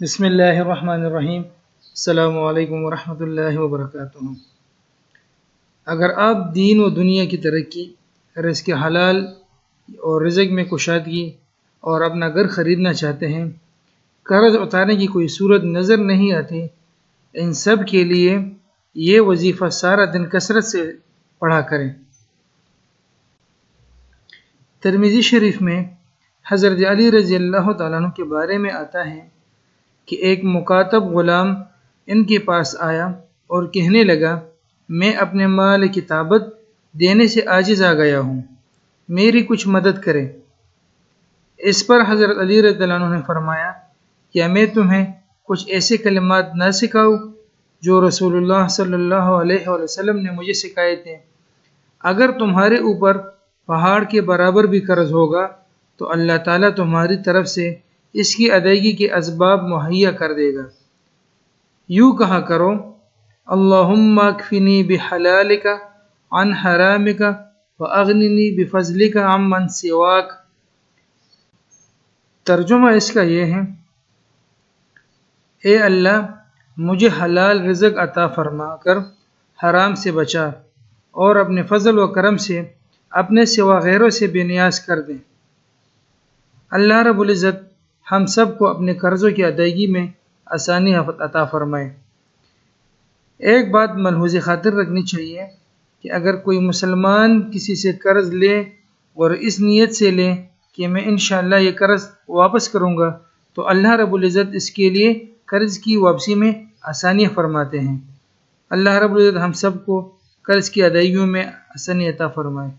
بسم اللہ الرحمن الرحیم۔ السلام علیکم ورحمۃ اللہ وبرکاتہ۔ اگر آپ دین و دنیا کی ترقی، رزق حلال اور رزق میں کشادگی اور اپنا گھر خریدنا چاہتے ہیں، قرض اتارنے کی کوئی صورت نظر نہیں آتی، ان سب کے لیے یہ وظیفہ سارا دن کثرت سے پڑھا کریں۔ ترمذی شریف میں حضرت علی رضی اللہ تعالیٰ عنہ کے بارے میں آتا ہے کہ ایک مکاتب غلام ان کے پاس آیا اور کہنے لگا، میں اپنے مال کتابت دینے سے عاجز آ گیا ہوں، میری کچھ مدد کرے۔ اس پر حضرت علی رضی اللہ عنہ نے فرمایا، کیا میں تمہیں کچھ ایسے کلمات نہ سکھاؤں جو رسول اللہ صلی اللہ علیہ وسلم نے مجھے سکھائے تھے؟ اگر تمہارے اوپر پہاڑ کے برابر بھی قرض ہوگا تو اللہ تعالیٰ تمہاری طرف سے اس کی ادائیگی کے اسباب مہیا کر دے گا۔ یوں کہا کرو، اللہم اکفنی بحلالک عن حرامک واغننی بفضلک عمن سواک۔ ترجمہ اس کا یہ ہے، اے اللہ مجھے حلال رزق عطا فرما کر حرام سے بچا اور اپنے فضل و کرم سے اپنے سوا غیروں سے بے نیاز کر دیں۔ اللہ رب العزت ہم سب کو اپنے قرضوں کی ادائیگی میں آسانی عطا فرمائے۔ ایک بات ملحوظ خاطر رکھنی چاہیے کہ اگر کوئی مسلمان کسی سے قرض لے اور اس نیت سے لے کہ میں انشاءاللہ یہ قرض واپس کروں گا، تو اللہ رب العزت اس کے لیے قرض کی واپسی میں آسانی فرماتے ہیں۔ اللہ رب العزت ہم سب کو قرض کی ادائیگیوں میں آسانی عطا فرمائے۔